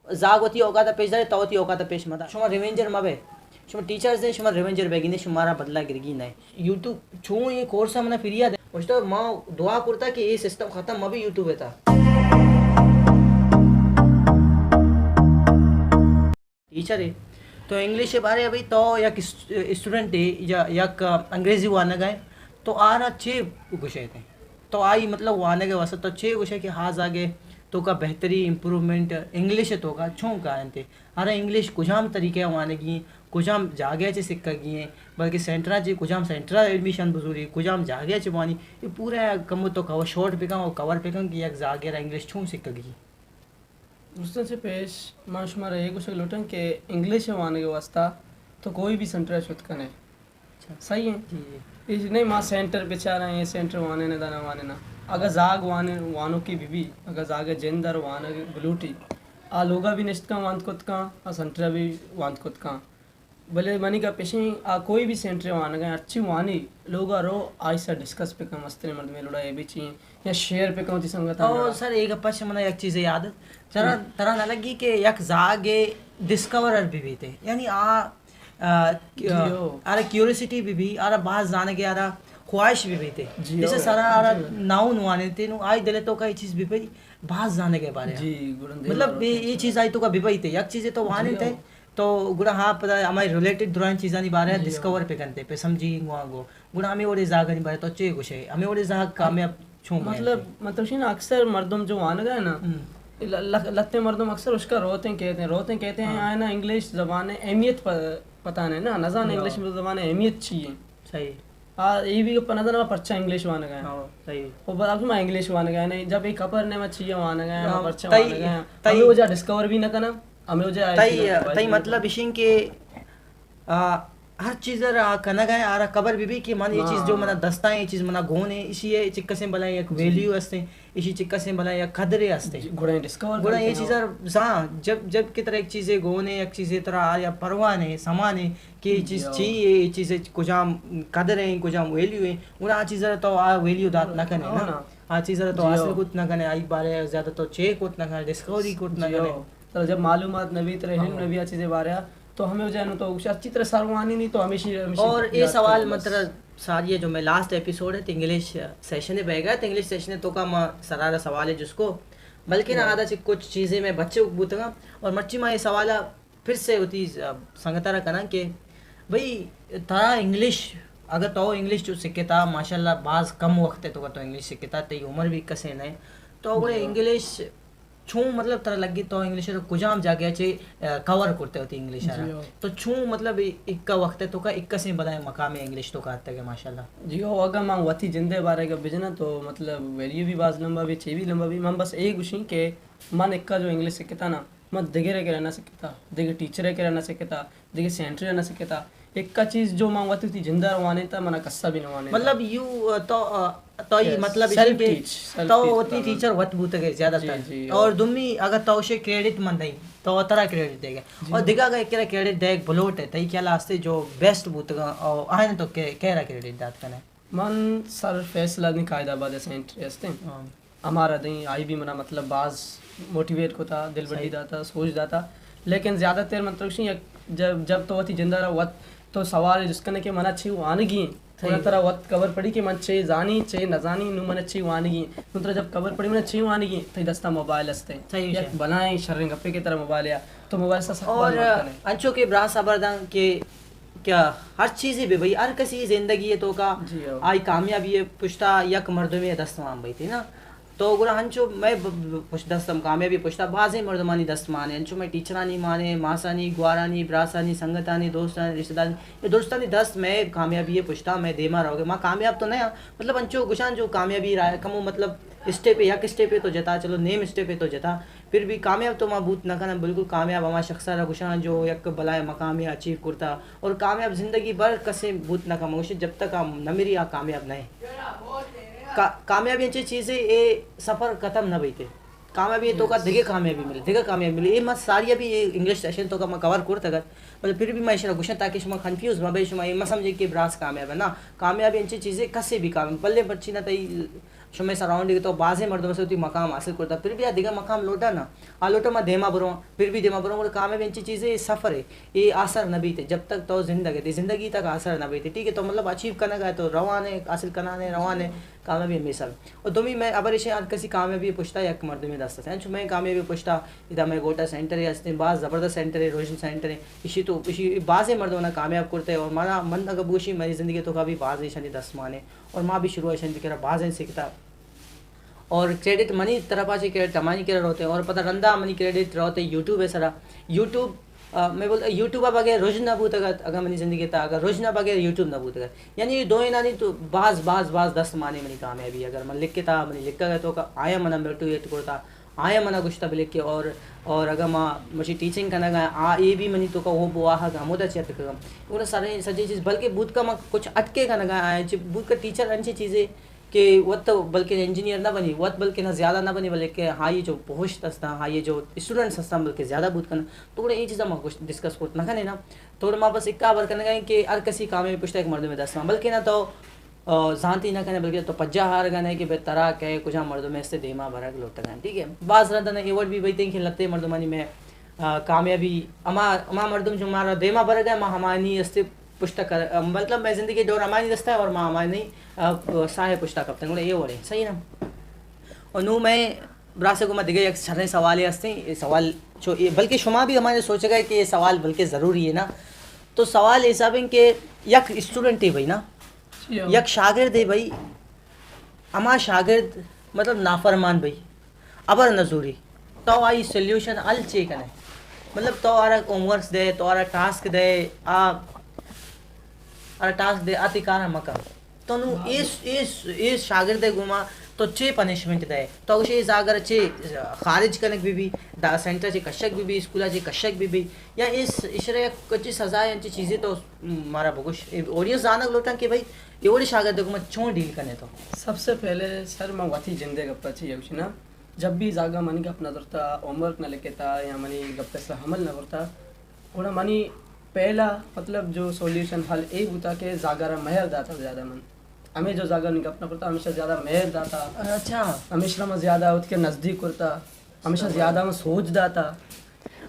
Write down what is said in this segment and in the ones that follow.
जागोती औकात पेश दारे तवती औकात पेश मता शुमा रिवेंजर मबे शुमा टीचर्स दे शुमा रिवेंजर बेगिने शुमारा बदला गिरगी नहीं यूट्यूब छू ये कोर्स मना फिरिया दे उस्तो मां दुआ करता कि ये सिस्टम खत्म मबे यूट्यूब है था टीचर है तो इंग्लिश के बारे अभी तो या स्टूडेंट है या अंग्रेजी वाना गए तो आ रहा छे गुशे थे तो आई मतलब वाने के वास्ते तो छे गुशे के हाथ आगे तो का बेहतरी इम्प्रूवमेंट इंग्लिश तो का छू का थे अरे इंग्लिश कुछाम तरीके वाने की कुछाम जागे चे सिक्का गिए बल्कि सेंटरा चे कुछाम सेंटरा एडमिशन बुजुरी कुछाम जागे चे वानी ये पूरा कम तो कवर शॉर्ट पिका और कवर पिका की एक जागे रहा इंग्लिश छू सिक्का गी उससे से पेश माशमारा एक कुछ लोटन के इंग्लिश वाने के वास्ता तो कोई भी सेंटर शुद्ध कने सही है जी नहीं माँ सेंटर पे चाह रहे हैं सेंटर वाने ने दाना वाने ना अगर जाग वाने वानों की भी अगर जागे जेंदर वाने ब्लूटी आ लोगा भी निश्चित का वांत कुत का आ सेंटर भी वांत कुत का भले मनी का पेशे आ कोई भी सेंटर वाने गए अच्छी वानी लोगा रो आई सा डिस्कस पे का मस्ती मर्द में लुड़ा ये भी चाहिए या शेयर पे कौन सी संगत और सर एक पक्ष मना एक चीज़ याद तरह तरह न लगी कि एक जागे डिस्कवर भी थे यानी आरा क्यूरियोसिटी भी आरा बाहर जाने के आरा ख्वाहिश भी थे जैसे सारा आरा नाउ नुआने थे नु आई दिले तो का चीज भी भाई बाहर जाने के बारे जी मतलब ये चीज आई तो का भी भाई थे एक चीजें तो वाने थे तो गुड़ा हाँ पता हमारी रिलेटेड दुरान चीज़ां नहीं बारे डिस्कवर पे करते पे समझी गो गुड़ा हमें और जाग नहीं बारे तो चे कुछ है हमें और जाग कामयाब छू मतलब ना अक्सर मर्दम जो आने गए ना लगते मर्दम अक्सर उसका रोते कहते हैं आए ना इंग्लिश ज़बान अहमियत पता नहीं ना नजान इंग्लिश में ज़बान अहमियत चाहिए सही ये भी नजर में पर्चा इंग्लिश वाने गए सही वो अब मैं इंग्लिश वाने गए नहीं जब एक खबर ने मैं चाहिए वाने गए पर्चा वाने गए तभी वो जा डिस्कवर भी ना करना हमें वो जा तई मतलब इशिंग के हर चीज़ कना गए आ रहा कबर भी कि मन ये चीज़ जो मना दस्ता है ये चीज़ मना गोन है इसी ये चिक्का से बनाए एक वैल्यू हस्ते इसी चिक्का से बनाए एक खदरे हस्ते गुड़ा डिस्कवर गुड़ा ये चीज़ हाँ जब की तरह एक चीज़ें गोन है एक चीज़ें तरह या परवान है सामान है कि ये चीज़ चाहिए ये चीज़ें कुछाम कदर है कुछाम वैल्यू है गुड़ा आ चीज़ तो आ वैल्यू दात ना करने ना आ चीज़ तो हासिल कुछ ना करने आई बारे ज़्यादा तो चेक कुछ ना करने डिस्कवरी कुछ ना करने तो जब मालूमात नबी तरह नबी चीज़ें बारे तो हमें जानो तो अच्छी तरह सरवानी नहीं तो हमेशा और ये सवाल मतलब सारी ये जो मैं लास्ट एपिसोड है तो इंग्लिश सेशन में बह गया तो इंग्लिश सेशन है तो का सरारा सवाल है जिसको बल्कि ना आधा कुछ चीज़ें मैं बच्चे को पूछूंगा और मच्छी माँ ये सवाल फिर से होती संगतारा करना कि भाई तारा इंग्लिश अगर तो इंग्लिश जो सीखता माशाल्लाह बाज कम वक्त है तो इंग्लिश सीखता तो उम्र भी कसे नहीं तो अगर इंग्लिश छू मतलब तरह लगी तो इंग्लिश तो कुजाम जाके अच्छे कवर करते होती इंग्लिश तो छू मतलब इक्का वक्त है तो का इक्का से बनाए मकाम इंग्लिश तो कहते हैं माशाल्लाह जी हो अगर मैं वती जिंदे बारे का बिजना तो मतलब वैल्यू भी बाज लंबा भी छे भी लंबा भी मैं बस एक उसी के मन इक्का जो इंग्लिश सीखता ना मैं दिगे रह के रहना सीखता दिगे टीचर रह के रहना सीखता दिगे सेंटर रहना सीखता एक का चीज जो मैं वती थी जिंदा रवाने था मना कस्सा भी नवाने मतलब यू तो ये मतलब तो होती टीचर वत बूत गए ज्यादातर और दुमी अगर तो उसे क्रेडिट मन नहीं तो तरह क्रेडिट देगा और दिगा अगर एक क्रेडिट दे ब्लोट है तई क्या लास्ते जो बेस्ट बूत और आने तो कह रहा क्रेडिट दात करने मन सर फैसला नहीं कायदा बाद से इंटरेस्ट है हमारा नहीं आई भी मना मतलब बाज मोटिवेट को था दिल बड़ी दाता सोच दाता लेकिन ज्यादातर मतलब जब तो होती जिंदा रहा वत तो सवाल है जिसका के मना अच्छी वानगी थोड़ा तरह वक्त कवर पड़ी कि मन चे जानी चे न जानी नु मन अच्छी वानगी तो जब कवर पड़ी मन अच्छी वानगी तो दस्ता मोबाइल हस्ते या बनाए शर्रिंग गप्पे की तरह मोबाइल या तो मोबाइल से और अंचो के ब्रा सबरदान के क्या हर चीज़ है भाई हर किसी जिंदगी है तो का आई कामयाबी है पुछता यक मर्द में दस्तमान भाई थी ना तो गुरा हंचो मैं दस्तम कामयाबी पुछता बाजे मर्दमानी दस्त माने हंचो मैं टीचरानी माने मासानी ग्वारानी ब्रासानी संगतानी दोस्तानी रिश्तेदारी ये दोस्तानी दस्त मैं कामयाबी ये पुछता मैं देमा रहोगे माँ कामयाब तो नहीं मतलब हंचो गुशान जो कामयाबी रहा है कमो मतलब स्टेप पे यक स्टेप पे तो जता चलो नेम स्टेप पे तो जता फिर भी कामयाब तो माँ बूत ना करना बिल्कुल कामयाब हमारा शख्सा गुशान जो यक बलाए मकाम या अचीव करता और कामयाब जिंदगी भर कसे बूत ना कमोश जब तक आप न मेरी कामयाब नहीं कामयाबी चीज़ें ये सफ़र ख़त्म न भई कामयाबी तो का दिगे कामयाबी मिले ये मत सारी भी ये इंग्लिश सेशन तो का मैं कवर करता अगर मतलब फिर भी मैं इशरा गुशन ताकि शुमा कंफ्यूज मैं शुमा ये मैं समझे कि ब्रास कामयाब है ना कामयाबी चीज़ें कसे भी काम पल्ले बच्ची ना तई शुमे सराउंडिंग तो बाजे मर्दों से होती मकाम हासिल करता फिर भी आ दिगा मकाम लोटा ना आ लोटा में देमा बरो फिर भी देमा बरो काम है इंची चीज़ें सफ़र है ये असर न बीते जब तक तो ज़िंदगी तक असर न बीते ठीक है तो मतलब अचीव करना का तो रवाने हासिल करना है रवाने कामयाबी हमेशा और तुम मैं अबर इसे किसी कामयाबी पुछता या मर्द में दस्ता है मैं कामयाबी पुछता इधर मैं गोटा सेंटर है हंसते बाज ज़बरदस्त सेंटर है रोशन सेंटर है इसी तो इसी बाज़ मर्दों ने कामयाब करते हैं और मारा मन अगर बूशी मेरी ज़िंदगी तो कभी बाज़ ऐसा दस माने और माँ भी शुरू ऐसा करा बाज़ सीखता और क्रेडिट मनी तरफ आज क्रेडिट कमानी के रहते हैं और पता रंदा मनी क्रेडिट रहते यूट्यूब है सारा यूट्यूब मैं बोलता यूट्यूब बगैर रोज ना बूत अगर मनी ज़िंदगी था अगर रोज ना बगैर यूट्यूब ना बूत यानी दो ही ना नहीं तो बाज दस माने मनी कामयाबी अगर मैं लिख के था मनी लिख कर तो आया मना मोटिवेट करता आया मना कुछ तब लिख के और अगर माँ मुझे टीचिंग करना गया ये भी मनी तो का वो बुआ का हम होता चाहिए कम वो सारे सजी चीज़ बल्कि बूथ का मैं कुछ अटके का ना आया बूथ का टीचर अच्छी चीज़ें कि वह तो बल्कि इंजीनियर ना बनी वह बल्कि ना ज़्यादा ना बनी बल्कि हाँ ये जो पोस्ट हस्ता हाँ ये जो स्टूडेंट्स हस्ता बल्कि ज़्यादा बूथ करना तो ये चीज़ मैं कुछ डिस्कस करना खाने ना थोड़ा माँ बस इक्का बार करने गए कि हर किसी काम में पूछता एक मर्द में दस बल्कि ना तो जानती ना करने बल्कि तो पज्जा हार गए कि भाई तरह कहे कुछ मर्दों में इससे देमा भरा के लौट गए ठीक है बाज़ रहता ना एवर्ड भी वही कि लगते मर्दमानी में कामयाबी अमा मर्दम जो हमारा देमा भर गए माँ हमारी इससे पुस्तक मतलब मैं ज़िंदगी दौर हमारी दस्ता है और माँ हमारी साहे पुस्तक कब तक ये हो रहे सही ना और नू मैं ब्रासे को मैं दिखे एक सारे सवाल हंसते ये सवाल जो ये बल्कि शुमा भी हमारे सोचे गए कि ये सवाल बल्कि ज़रूरी है ना तो सवाल हिसाब है कि यक स्टूडेंट है भाई ना यक शागिर्द है भाई अमा शागिर्द मतलब नाफरमान भाई अबर नजूरी तो आई सोल्यूशन अल चेक है मतलब तो आरा होमवर्क दे तो आरा टास्क दे टास्क दे आती कारण मका तो नु इस शागिर्द गुमा तो चे पनिशमेंट दे तो उसे अगर चे खारिज कनक भी दा सेंटर चे कशक भी स्कूला चे कशक भी या इस इशरे कुछ सजा यांची चीज़ें तो मारा बगुश ऑडियंस जानक लोटा कि भाई एवढे शागिर्द गुमा चों डील करने तो सबसे पहले सर मैं वथी जिंदे गप्पा चाहिए ना जब भी जागा मनी का अपना दरता होमवर्क न लेके था या मनी गप्पे से हमल न करता उन्हें मनी पहला मतलब जो सॉल्यूशन हल एक होता के जागरा महर दाता ज़्यादा मन हमें जो जागर नहीं अपना पड़ता हमेशा ज़्यादा महर दाता अच्छा हमेशा में ज़्यादा उसके नज़दीक करता हमेशा ज़्यादा में सोच दाता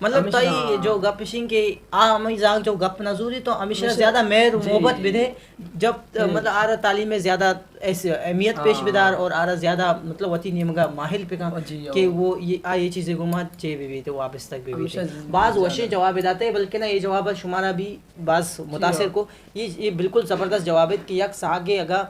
मतलब तो ये जो गप सिंह के हमें जाग जो गप नजूरी तो हमेशा ज़्यादा मेहर मोहब्बत विधे जब मतलब आरा तालीम में ज़्यादा ऐसे अहमियत पेश बिदार और आरा ज़्यादा मतलब वती नियमगा माहिल पे का कि वो ये चीज़ें गुमा चे भी तो वापस तक भी बाज़ वशे जवाब देते हैं बल्कि ना ये जवाब शुमारा भी बाज़ मुतासिर को ये बिल्कुल ज़बरदस्त जवाब है कि यक सागे अगर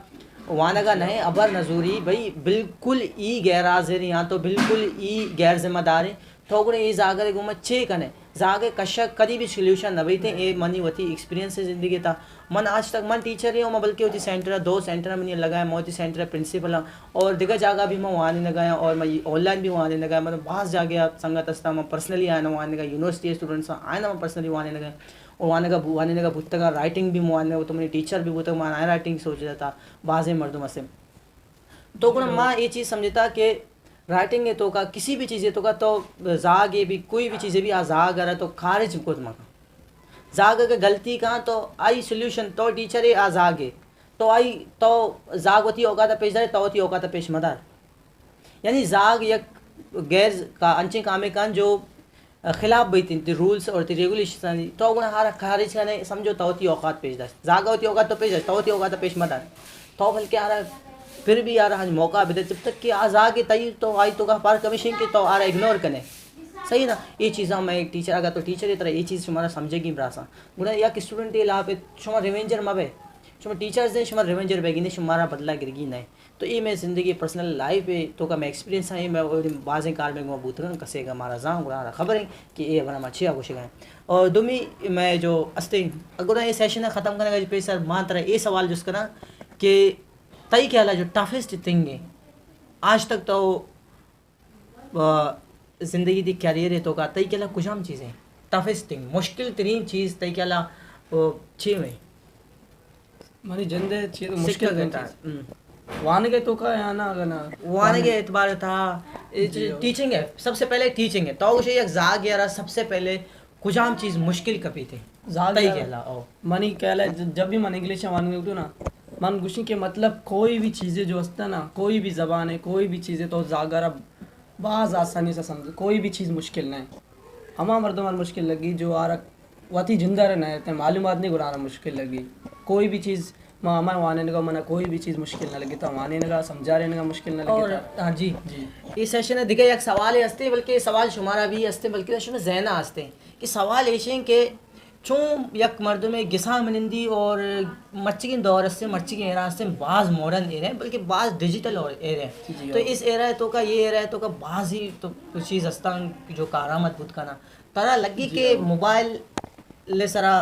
वानगा नहीं अबर नजूरी भाई बिल्कुल ई गैर हाजिर यहाँ तो बिल्कुल ई गैर जिम्मेदार है थोड़े ये जागर गुमा चे कने जागे कशक कभी भी सोल्यूशन न थे ये मनी वती एक्सपीरियंस है ज़िंदगी था मन आज तक मन टीचर ही मैं बल्कि होती सेंटर दो सेंटर में लगाया मोती सेंटर प्रिंसिपल और दिग्गज जगह भी मैं वहाँ नहीं लगाया और मैं ऑनलाइन भी वहाँ नहीं लगाया मतलब बाहर जा गया संगत अस्ता मैं पर्सनली आया ना वहाँ लगा यूनिवर्सिटी स्टूडेंट्स आया ना मैं पर्सनली वहाँ नहीं लगाया और वहाँ का भूत का राइटिंग भी वहाँ तो मैंने टीचर भी भूत मैं आया राइटिंग सोच रहा था बाज़ मर्दों से तो माँ ये चीज़ समझता कि राइटिंग है तो का किसी भी चीज़ है तो का तो जाग ये भी कोई भी चीज़ें भी आ जाग आ रहा तो खारिज को का जाग के गलती कहाँ तो आई सोल्यूशन तो टीचर है आ जाग है तो आई तो जाग होती होगा तो पेशदार तो होती होगा तो पेश मदार यानी जाग या गैर का अंचे कामे कान जो खिलाफ भी थी रूल्स और रेगुलेशन तो गुण हारा खारिज का नहीं समझो तो होती औकात पेशदार जाग होती होगा तो पेश तो होती होगा तो पेश मदार तो बल्कि आ रहा फिर भी यार आज मौका भी दे जब तक कि आज आगे तई तो आई तो का पार कमीशन के तो आ रहा इग्नोर करने सही ना ये चीज़ मैं एक टीचर अगर तो टीचर की तरह ये चीज़ तुम्हारा समझेगी ब्रासा गुना या कि स्टूडेंट ये लाभ शुमा रिवेंजर मबे शुमा टीचर्स दे शुमा रिवेंजर बेगी ने शुमारा बदला गिरगी नहीं तो ये मैं ज़िंदगी पर्सनल लाइफ है तो का मैं एक्सपीरियंस है मैं बाज़ कार में बूत कसेगा मारा जाऊँ गुना खबर है कि ये बना अच्छी आगोश गए और दुमी मैं जो अस्ते अगर ये सेशन ख़त्म करने का पे सर मां तरह ये सवाल जिस करना कि तई क्या जो टफेस्ट थिंग है आज तक तो ज़िंदगी की कैरियर है तो का तई क्या कुछ हम चीज़ें टफेस्ट थिंग मुश्किल तरीन चीज़ तई क्या छे में हमारी जिंदे चीज़ मुश्किल वाने के तो का या ना अगर ना वाने के एतबार था टीचिंग है सबसे पहले टीचिंग है तो उसे एक जाग यार सबसे पहले कुछ हम चीज़ मुश्किल कभी थे जाग तई क्या मनी क्या जब भी मन इंग्लिश वाने उठो ना मन गुशी के मतलब कोई भी चीज़ें जो हस्ता ना, कोई भी ज़बान है, कोई भी चीज़ें तो जागर बाज आसानी से समझ, कोई भी चीज़ मुश्किल नहीं। हमा मर्दों में मुश्किल लगी जो आर वती जिंदा रहना है मालूमात नहीं गुराना मुश्किल लगी। कोई भी चीज़ मामा वाने का मना कोई भी चीज़ मुश्किल ना लगी, तो वाने का समझा रहने का मुश्किल ना और लगी। हाँ जी जी इस सेशन में दिखे एक सवाल है हंसते बल्कि सवाल शुमारा भी हंसते बल्कि सेशन में जहना हंसते कि सवाल ऐसे के चूँ यक मर्द में गिसा मिनंदी और मर्ची की दौर से मर्ची के एरा से बाज मॉडर्न एरे हैं बल्कि बाज डिजिटल और एरे हैं। तो इस एरा है तो का ये एरा है तो का बाज ही तो कुछ चीज़ हस्ता जो कारामत बुत का ना तरह लगी कि मोबाइल ले सरा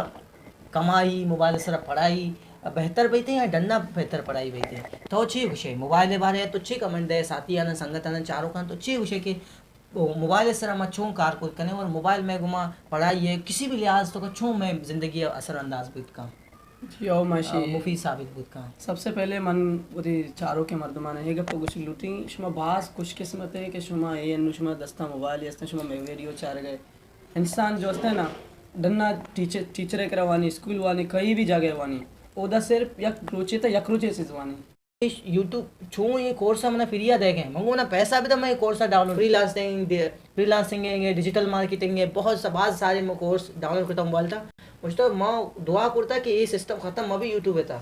कमाई मोबाइल ले सरा पढ़ाई बेहतर बैठे या डन्ना बेहतर पढ़ाई बैठे तो अच्छी विषय मोबाइल के बारे तो अच्छी कमेंट है साथी आना संगत आना चारों खान तो अच्छी विषय के मोबाइल इस तरह मैं छूँ कार कुछ करें और मोबाइल में घुमा पढ़ाई है किसी भी लिहाज तो छूँ मैं ज़िंदगी असरअंदाज बुत का जी ओ माशी मुफीद साबित बुत का सबसे पहले मन उदी चारों के मर्दमान है गप कुछ लूटी शुमा बास खुश किस्मत है कि शुमा ये नु शुमा दस्ता मोबाइल या शुमा में वीडियो चार गए इंसान जो होता है ना डन्ना टीचर करवानी स्कूल वानी कहीं भी जगह वानी ओदा सिर्फ यक रोचे से वानी यूट्यूब छू ये कोर्स मैंने फ्री देखे मंगो ना पैसा भी तो मैं कोर्स डाउनलोड फ्रीलांसिंग है डिजिटल मार्केटिंग है बहुत बहुत सारे मैं कोर्स डाउनलोड करता हूँ मोबाइल था मुझे तो मैं दुआ करता कि ये सिस्टम खत्म अभी यूट्यूब है था